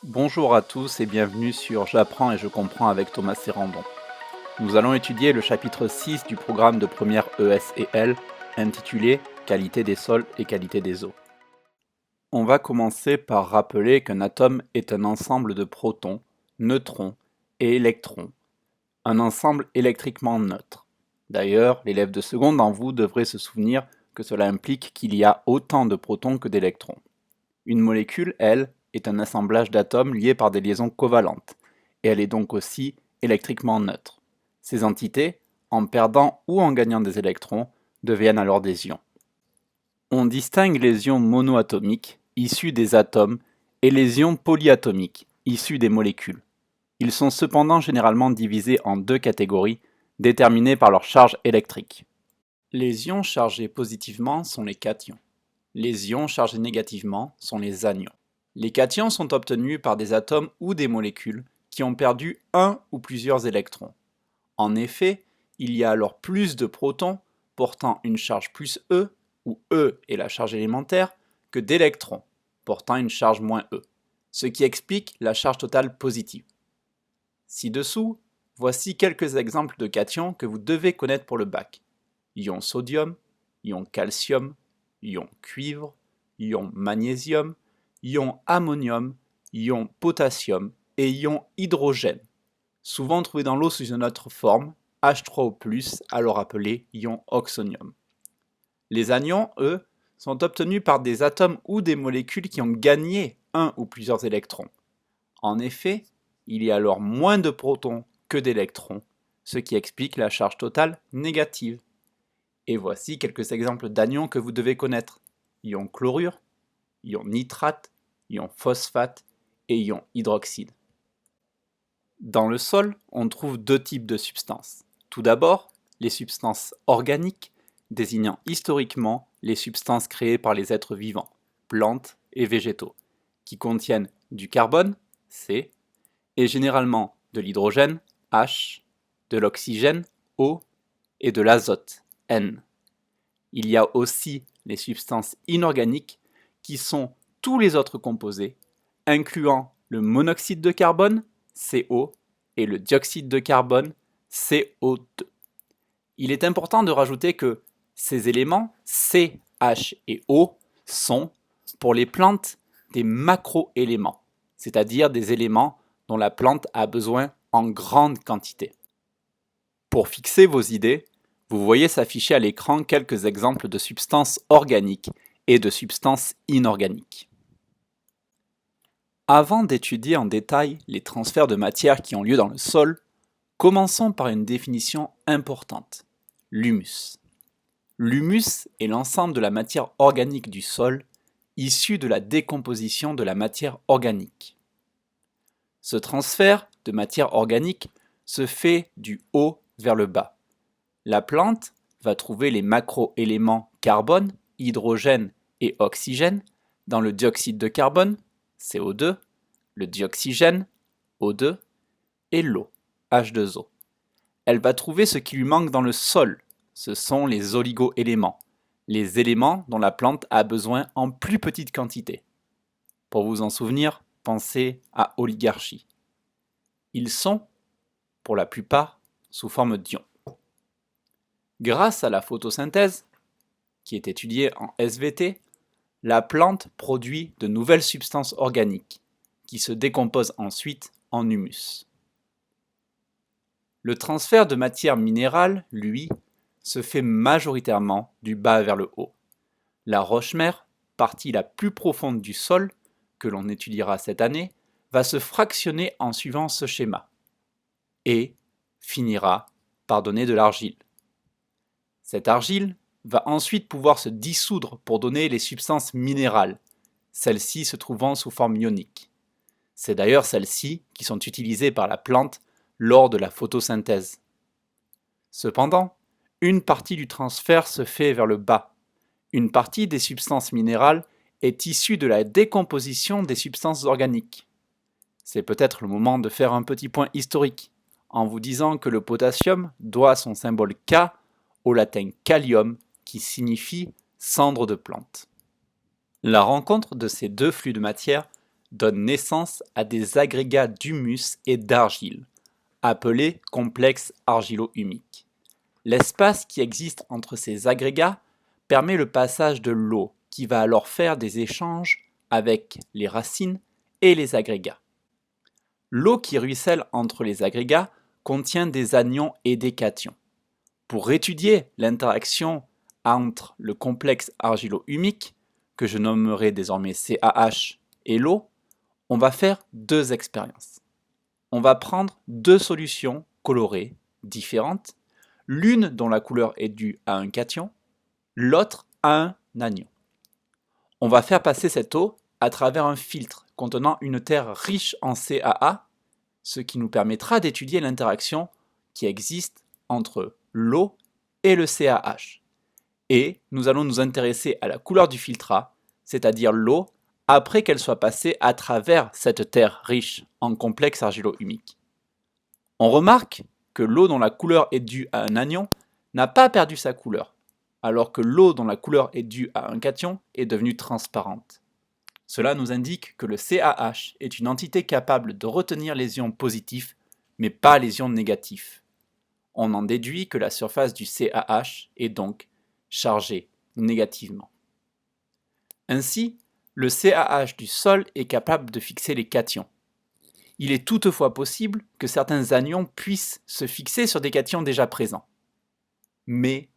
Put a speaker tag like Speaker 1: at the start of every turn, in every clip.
Speaker 1: Bonjour à tous et bienvenue sur J'apprends et je comprends avec Thomas Serrandon. Nous allons étudier le chapitre 6 du programme de première ES et L intitulé Qualité des sols et qualité des eaux. On va commencer par rappeler qu'un atome est un ensemble de protons, neutrons et électrons, un ensemble électriquement neutre. D'ailleurs, l'élève de seconde en vous devrait se souvenir que cela implique qu'il y a autant de protons que d'électrons. Une molécule, elle, est un assemblage d'atomes liés par des liaisons covalentes, et elle est donc aussi électriquement neutre. Ces entités, en perdant ou en gagnant des électrons, deviennent alors des ions. On distingue les ions monoatomiques, issus des atomes, et les ions polyatomiques, issus des molécules. Ils sont cependant généralement divisés en deux catégories, déterminées par leur charge électrique. Les ions chargés positivement sont les cations. Les ions chargés négativement sont les anions. Les cations sont obtenus par des atomes ou des molécules qui ont perdu un ou plusieurs électrons. En effet, il y a alors plus de protons portant une charge plus E, où E est la charge élémentaire, que d'électrons portant une charge moins E, ce qui explique la charge totale positive. Ci-dessous, voici quelques exemples de cations que vous devez connaître pour le bac. Ion sodium, ion calcium, ion cuivre, ion magnésium, ion ammonium, ion potassium et ion hydrogène, souvent trouvés dans l'eau sous une autre forme, H3O+, alors appelé ion oxonium. Les anions, eux, sont obtenus par des atomes ou des molécules qui ont gagné un ou plusieurs électrons. En effet, il y a alors moins de protons que d'électrons, ce qui explique la charge totale négative. Et voici quelques exemples d'anions que vous devez connaître. Ion chlorure, ion nitrate, ion phosphate et ion hydroxyde. Dans le sol, on trouve deux types de substances. Tout d'abord, les substances organiques, désignant historiquement les substances créées par les êtres vivants, plantes et végétaux, qui contiennent du carbone, C, et généralement de l'hydrogène, H, de l'oxygène, O, et de l'azote, N. Il y a aussi les substances inorganiques qui sont tous les autres composés, incluant le monoxyde de carbone, CO, et le dioxyde de carbone, CO2. Il est important de rajouter que ces éléments, C, H et O, sont, pour les plantes, des macroéléments, c'est-à-dire des éléments dont la plante a besoin en grande quantité. Pour fixer vos idées, vous voyez s'afficher à l'écran quelques exemples de substances organiques et de substances inorganiques. Avant d'étudier en détail les transferts de matière qui ont lieu dans le sol, commençons par une définition importante, l'humus. L'humus est l'ensemble de la matière organique du sol, issue de la décomposition de la matière organique. Ce transfert de matière organique se fait du haut vers le bas. La plante va trouver les macroéléments carbone, hydrogène et oxygène dans le dioxyde de carbone, CO2, le dioxygène, O2, et l'eau, H2O. Elle va trouver ce qui lui manque dans le sol, ce sont les oligoéléments, les éléments dont la plante a besoin en plus petite quantité. Pour vous en souvenir, pensez à oligarchie. Ils sont, pour la plupart, sous forme d'ions. Grâce à la photosynthèse, qui est étudiée en SVT, la plante produit de nouvelles substances organiques qui se décomposent ensuite en humus. Le transfert de matière minérale, lui, se fait majoritairement du bas vers le haut. La roche-mère, partie la plus profonde du sol, que l'on étudiera cette année, va se fractionner en suivant ce schéma et finira par donner de l'argile. Cette argile va ensuite pouvoir se dissoudre pour donner les substances minérales, celles-ci se trouvant sous forme ionique. C'est d'ailleurs celles-ci qui sont utilisées par la plante lors de la photosynthèse. Cependant, une partie du transfert se fait vers le bas. Une partie des substances minérales est issue de la décomposition des substances organiques. C'est peut-être le moment de faire un petit point historique, en vous disant que le potassium doit son symbole K au latin kalium, qui signifie cendre de plante. La rencontre de ces deux flux de matière donne naissance à des agrégats d'humus et d'argile, appelés complexes argilo-humiques. L'espace qui existe entre ces agrégats permet le passage de l'eau qui va alors faire des échanges avec les racines et les agrégats. L'eau qui ruisselle entre les agrégats contient des anions et des cations. Pour étudier l'interaction entre le complexe argilo-humique, que je nommerai désormais CaH, et l'eau, on va faire deux expériences. On va prendre deux solutions colorées différentes, l'une dont la couleur est due à un cation, l'autre à un anion. On va faire passer cette eau à travers un filtre contenant une terre riche en CaA, ce qui nous permettra d'étudier l'interaction qui existe entre l'eau et le CaH. Et nous allons nous intéresser à la couleur du filtrat, c'est-à-dire l'eau, après qu'elle soit passée à travers cette terre riche en complexe argilo-humique. On remarque que l'eau dont la couleur est due à un anion n'a pas perdu sa couleur, alors que l'eau dont la couleur est due à un cation est devenue transparente. Cela nous indique que le CaH est une entité capable de retenir les ions positifs, mais pas les ions négatifs. On en déduit que la surface du CaH est donc chargée négativement. Ainsi, le CaH du sol est capable de fixer les cations. Il est toutefois possible que certains anions puissent se fixer sur des cations déjà présents. Mais,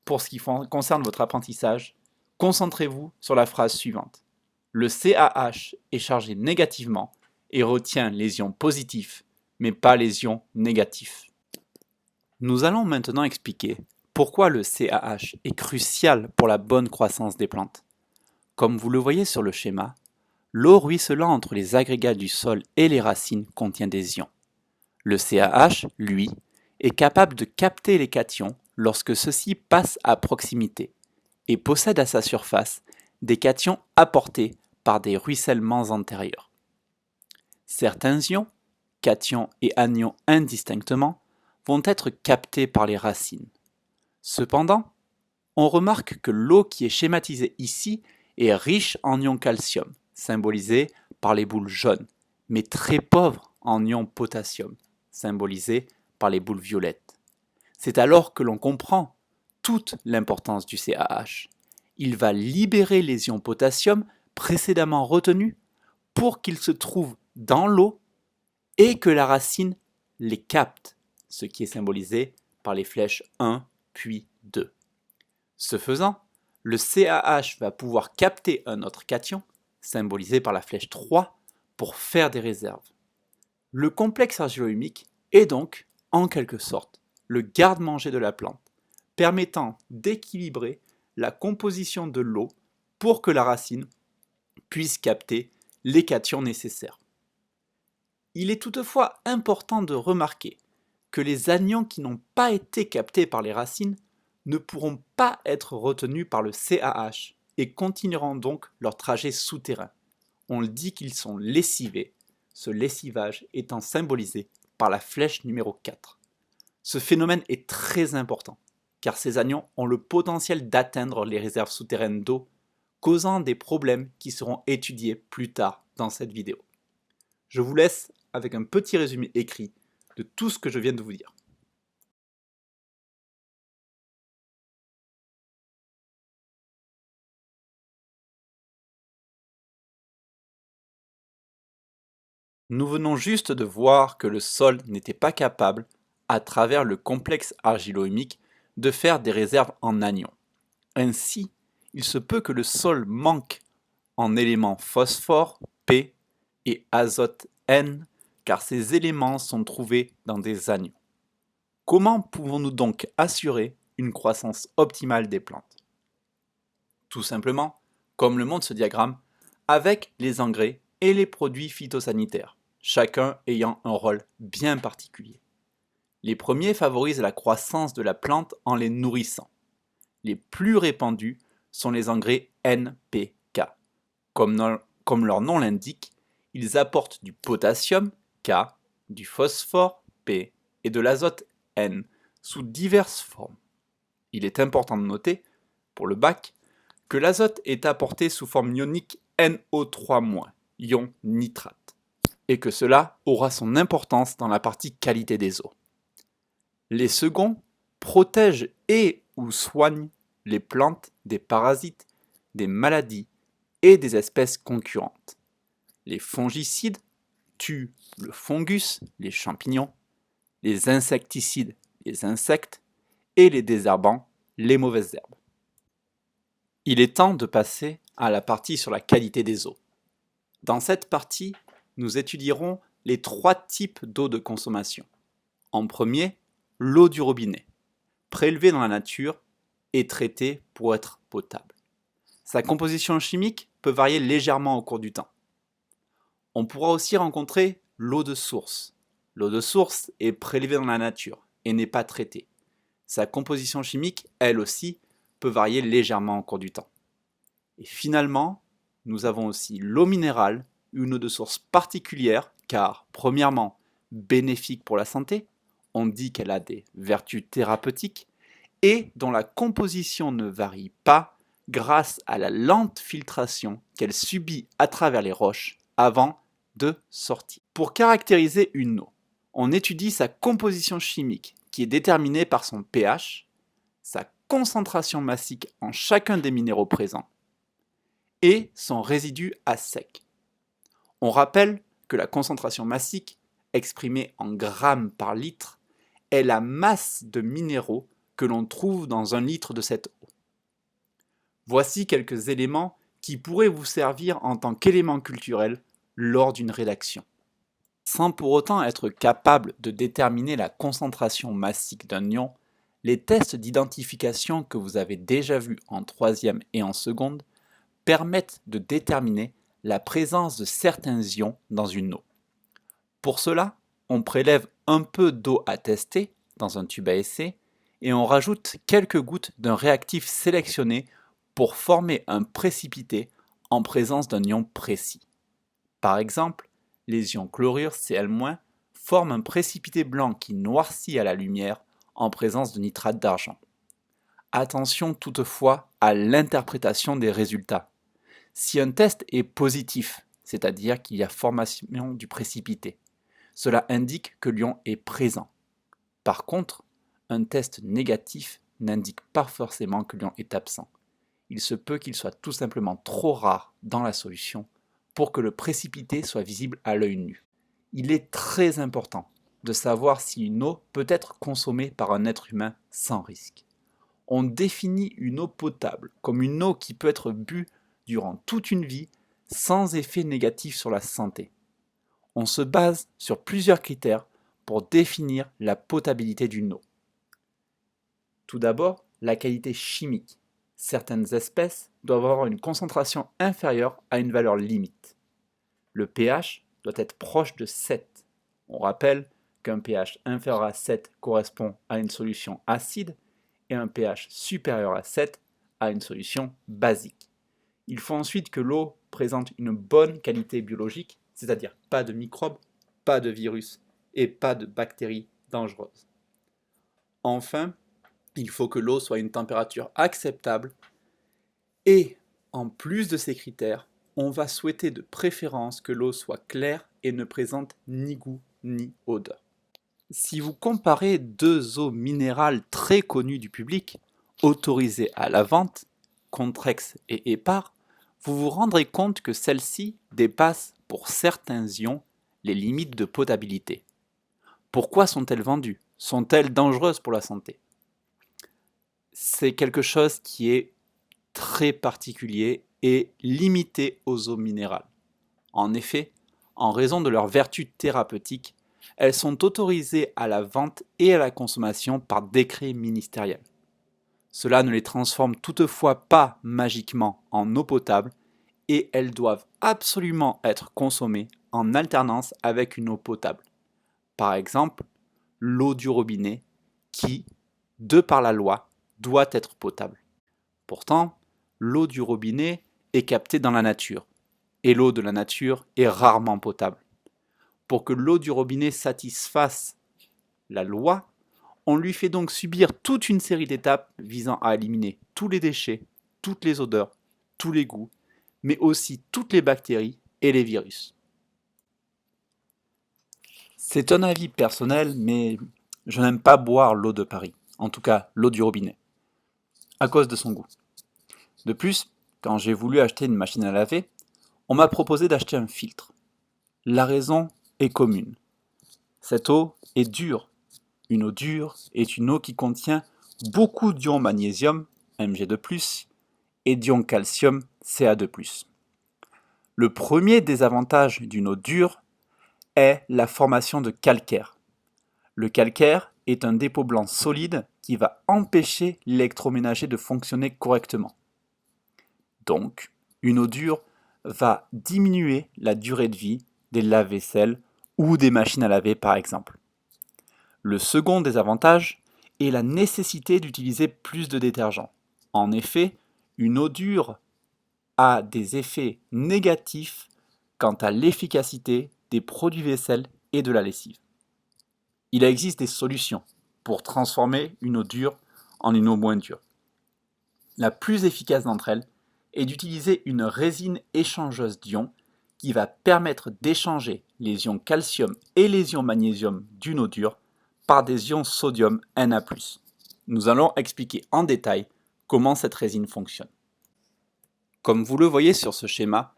Speaker 1: pour ce qui concerne votre apprentissage, concentrez-vous sur la phrase suivante. Le CaH est chargé négativement et retient les ions positifs, mais pas les ions négatifs. Nous allons maintenant expliquer pourquoi le CaH est crucial pour la bonne croissance des plantes. Comme vous le voyez sur le schéma, l'eau ruisselant entre les agrégats du sol et les racines contient des ions. Le CaH, lui, est capable de capter les cations lorsque ceux-ci passent à proximité et possède à sa surface des cations apportés par des ruissellements antérieurs. Certains ions, cations et anions indistinctement, vont être captés par les racines. Cependant, on remarque que l'eau qui est schématisée ici est riche en ions calcium, symbolisés par les boules jaunes, mais très pauvre en ions potassium, symbolisés par les boules violettes. C'est alors que l'on comprend toute l'importance du CaH. Il va libérer les ions potassium précédemment retenus pour qu'ils se trouvent dans l'eau et que la racine les capte, ce qui est symbolisé par les flèches 1 puis 2. Ce faisant, le CaH va pouvoir capter un autre cation, symbolisé par la flèche 3, pour faire des réserves. Le complexe argilo-humique est donc, en quelque sorte, le garde-manger de la plante, permettant d'équilibrer la composition de l'eau pour que la racine puisse capter les cations nécessaires. Il est toutefois important de remarquer que les anions qui n'ont pas été captés par les racines ne pourront pas être retenus par le CaH et continueront donc leur trajet souterrain. On dit qu'ils sont lessivés, ce lessivage étant symbolisé par la flèche numéro 4. Ce phénomène est très important, car ces anions ont le potentiel d'atteindre les réserves souterraines d'eau, causant des problèmes qui seront étudiés plus tard dans cette vidéo. Je vous laisse avec un petit résumé écrit de tout ce que je viens de vous dire. Nous venons juste de voir que le sol n'était pas capable, à travers le complexe argilo-humique, de faire des réserves en anions. Ainsi, il se peut que le sol manque en éléments phosphore, P, et azote, N, car ces éléments sont trouvés dans des anions. Comment pouvons-nous donc assurer une croissance optimale des plantes? Tout simplement, comme le montre ce diagramme, avec les engrais et les produits phytosanitaires, chacun ayant un rôle bien particulier. Les premiers favorisent la croissance de la plante en les nourrissant. Les plus répandus sont les engrais NPK. Comme leur nom l'indique, ils apportent du potassium, K, du phosphore, P, et de l'azote, N, sous diverses formes. Il est important de noter, pour le bac, que l'azote est apporté sous forme ionique NO3-, ion nitrate, et que cela aura son importance dans la partie qualité des eaux. Les seconds protègent et ou soignent les plantes des parasites, des maladies et des espèces concurrentes. Les fongicides tuent le fungus, les champignons, les insecticides, les insectes, et les désherbants, les mauvaises herbes. Il est temps de passer à la partie sur la qualité des eaux. Dans cette partie, nous étudierons les 3 types d'eau de consommation. En premier, l'eau du robinet, prélevée dans la nature et traitée pour être potable. Sa composition chimique peut varier légèrement au cours du temps. On pourra aussi rencontrer l'eau de source. L'eau de source est prélevée dans la nature et n'est pas traitée. Sa composition chimique, elle aussi, peut varier légèrement au cours du temps. Et finalement, nous avons aussi l'eau minérale, une eau de source particulière, car premièrement, bénéfique pour la santé, on dit qu'elle a des vertus thérapeutiques, et dont la composition ne varie pas grâce à la lente filtration qu'elle subit à travers les roches avant de sortir. Pour caractériser une eau, on étudie sa composition chimique, qui est déterminée par son pH, sa concentration massique en chacun des minéraux présents, et son résidu à sec. On rappelle que la concentration massique, exprimée en grammes par litre, est la masse de minéraux que l'on trouve dans 1 litre de cette eau. Voici quelques éléments qui pourraient vous servir en tant qu'éléments culturels lors d'une rédaction. Sans pour autant être capable de déterminer la concentration massique d'un ion, les tests d'identification que vous avez déjà vus en 3e et en seconde permettent de déterminer la présence de certains ions dans une eau. Pour cela, on prélève un peu d'eau à tester dans un tube à essai et on rajoute quelques gouttes d'un réactif sélectionné pour former un précipité en présence d'un ion précis. Par exemple, les ions chlorure Cl- forment un précipité blanc qui noircit à la lumière en présence de nitrate d'argent. Attention toutefois à l'interprétation des résultats. Si un test est positif, c'est-à-dire qu'il y a formation du précipité, cela indique que l'ion est présent. Par contre, un test négatif n'indique pas forcément que l'ion est absent. Il se peut qu'il soit tout simplement trop rare dans la solution pour que le précipité soit visible à l'œil nu. Il est très important de savoir si une eau peut être consommée par un être humain sans risque. On définit une eau potable comme une eau qui peut être bue durant toute une vie sans effet négatif sur la santé. On se base sur plusieurs critères pour définir la potabilité d'une eau. Tout d'abord, la qualité chimique. Certaines espèces doivent avoir une concentration inférieure à une valeur limite. Le pH doit être proche de 7. On rappelle qu'un pH inférieur à 7 correspond à une solution acide et un pH supérieur à 7 à une solution basique. Il faut ensuite que l'eau présente une bonne qualité biologique, c'est-à-dire pas de microbes, pas de virus et pas de bactéries dangereuses. Enfin, il faut que l'eau soit à une température acceptable et, en plus de ces critères, on va souhaiter de préférence que l'eau soit claire et ne présente ni goût ni odeur. Si vous comparez 2 eaux minérales très connues du public, autorisées à la vente, Contrex et Hépar, vous vous rendrez compte que celles-ci dépassent pour certains ions les limites de potabilité. Pourquoi sont-elles vendues? Sont-elles dangereuses pour la santé? C'est quelque chose qui est très particulier et limité aux eaux minérales. En effet, en raison de leurs vertus thérapeutiques, elles sont autorisées à la vente et à la consommation par décret ministériel. Cela ne les transforme toutefois pas magiquement en eau potable et elles doivent absolument être consommées en alternance avec une eau potable. Par exemple, l'eau du robinet qui, de par la loi, doit être potable. Pourtant, l'eau du robinet est captée dans la nature et l'eau de la nature est rarement potable. Pour que l'eau du robinet satisfasse la loi, on lui fait donc subir toute une série d'étapes visant à éliminer tous les déchets, toutes les odeurs, tous les goûts, mais aussi toutes les bactéries et les virus. C'est un avis personnel, mais je n'aime pas boire l'eau de Paris, en tout cas l'eau du robinet, à cause de son goût. De plus, quand j'ai voulu acheter une machine à laver, on m'a proposé d'acheter un filtre. La raison est commune. Cette eau est dure. Une eau dure est une eau qui contient beaucoup d'ions magnésium, Mg2+, et d'ions calcium, Ca2+. Le premier désavantage d'une eau dure est la formation de calcaire. Le calcaire est un dépôt blanc solide qui va empêcher l'électroménager de fonctionner correctement. Donc, une eau dure va diminuer la durée de vie des lave-vaisselle ou des machines à laver par exemple. Le second désavantage est la nécessité d'utiliser plus de détergent. En effet, une eau dure a des effets négatifs quant à l'efficacité des produits vaisselle et de la lessive. Il existe des solutions pour transformer une eau dure en une eau moins dure. La plus efficace d'entre elles est d'utiliser une résine échangeuse d'ions qui va permettre d'échanger les ions calcium et les ions magnésium d'une eau dure par des ions sodium Na+. Nous allons expliquer en détail comment cette résine fonctionne. Comme vous le voyez sur ce schéma,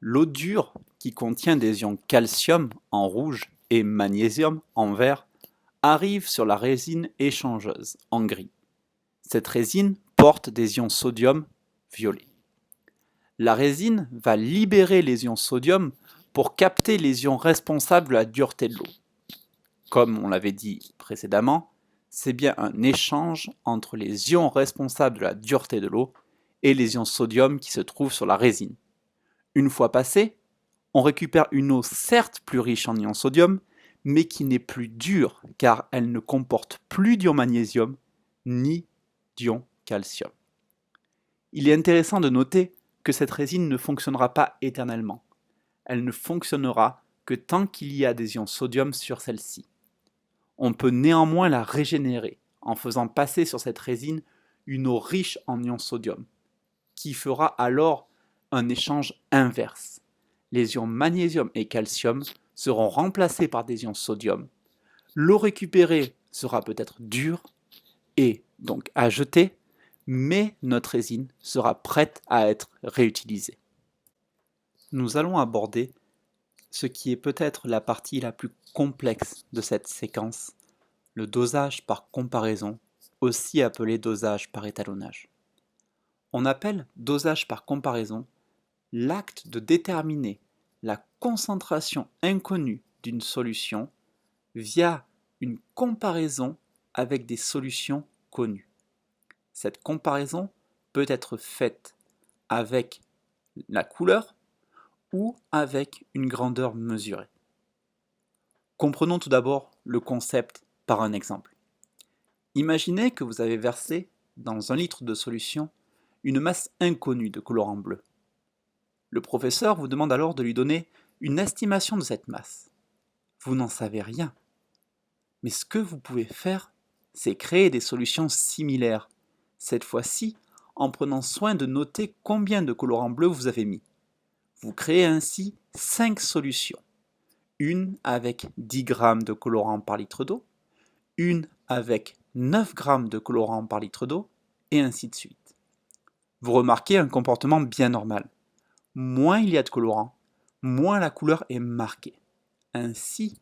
Speaker 1: l'eau dure qui contient des ions calcium en rouge et magnésium en vert arrive sur la résine échangeuse en gris. Cette résine porte des ions sodium violet. La résine va libérer les ions sodium pour capter les ions responsables de la dureté de l'eau. Comme on l'avait dit précédemment, c'est bien un échange entre les ions responsables de la dureté de l'eau et les ions sodium qui se trouvent sur la résine. Une fois passé, on récupère une eau certes plus riche en ions sodium, mais qui n'est plus dure car elle ne comporte plus d'ions magnésium ni d'ions calcium. Il est intéressant de noter que cette résine ne fonctionnera pas éternellement. Elle ne fonctionnera que tant qu'il y a des ions sodium sur celle-ci. On peut néanmoins la régénérer en faisant passer sur cette résine une eau riche en ions sodium, qui fera alors un échange inverse. Les ions magnésium et calcium seront remplacés par des ions sodium. L'eau récupérée sera peut-être dure et donc à jeter, mais notre résine sera prête à être réutilisée. Nous allons aborder ce qui est peut-être la partie la plus complexe de cette séquence, le dosage par comparaison, aussi appelé dosage par étalonnage. On appelle dosage par comparaison l'acte de déterminer la concentration inconnue d'une solution via une comparaison avec des solutions connues. Cette comparaison peut être faite avec la couleur ou avec une grandeur mesurée. Comprenons tout d'abord le concept par un exemple. Imaginez que vous avez versé dans 1 litre de solution une masse inconnue de colorant bleu. Le professeur vous demande alors de lui donner une estimation de cette masse. Vous n'en savez rien. Mais ce que vous pouvez faire, c'est créer des solutions similaires, cette fois-ci en prenant soin de noter combien de colorants bleus vous avez mis. Vous créez ainsi 5 solutions. Une avec 10 g de colorant par litre d'eau, une avec 9 g de colorant par litre d'eau, et ainsi de suite. Vous remarquez un comportement bien normal. Moins il y a de colorant, moins la couleur est marquée. Ainsi,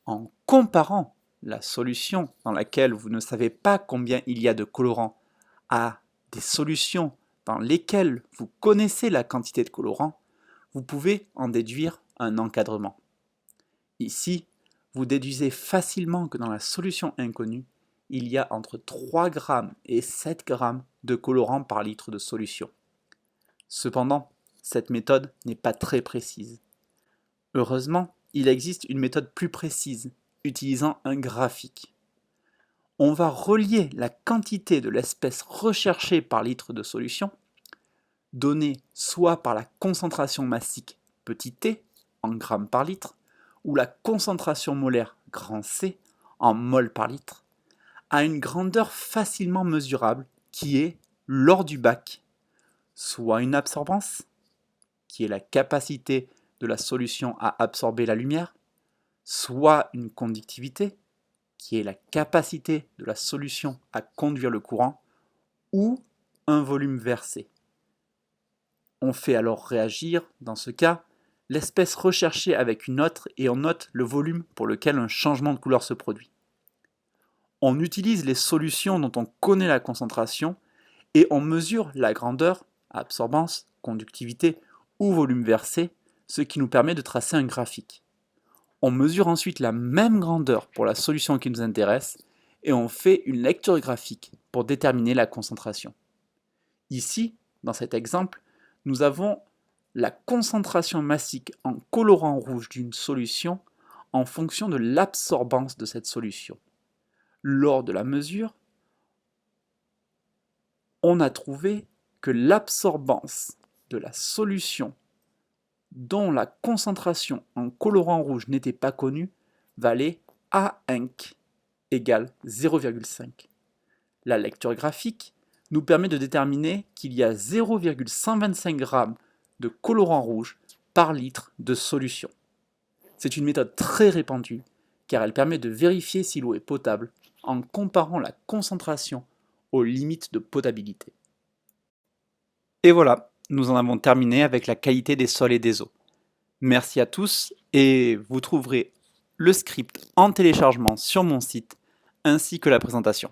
Speaker 1: en comparant la solution dans laquelle vous ne savez pas combien il y a de colorant à des solutions dans lesquelles vous connaissez la quantité de colorant, vous pouvez en déduire un encadrement. Ici, vous déduisez facilement que dans la solution inconnue, il y a entre 3 g et 7 g de colorant par litre de solution. Cependant, cette méthode n'est pas très précise. Heureusement, il existe une méthode plus précise, utilisant un graphique. On va relier la quantité de l'espèce recherchée par litre de solution, donnée soit par la concentration massique petit t en grammes par litre, ou la concentration molaire grand C en mol par litre, à une grandeur facilement mesurable qui est, lors du bac, soit une absorbance, qui est la capacité de la solution à absorber la lumière, soit une conductivité, qui est la capacité de la solution à conduire le courant, ou un volume versé. On fait alors réagir, dans ce cas, l'espèce recherchée avec une autre et on note le volume pour lequel un changement de couleur se produit. On utilise les solutions dont on connaît la concentration et on mesure la grandeur, absorbance, conductivité ou volume versé, ce qui nous permet de tracer un graphique. On mesure ensuite la même grandeur pour la solution qui nous intéresse et on fait une lecture graphique pour déterminer la concentration. Ici, dans cet exemple, nous avons la concentration massique en colorant rouge d'une solution en fonction de l'absorbance de cette solution. Lors de la mesure, on a trouvé que l'absorbance de la solution dont la concentration en colorant rouge n'était pas connue valait A1 égale 0,5. La lecture graphique nous permet de déterminer qu'il y a 0,125 g de colorant rouge par litre de solution. C'est une méthode très répandue car elle permet de vérifier si l'eau est potable en comparant la concentration aux limites de potabilité. Et voilà, nous en avons terminé avec la qualité des sols et des eaux. Merci à tous et vous trouverez le script en téléchargement sur mon site ainsi que la présentation.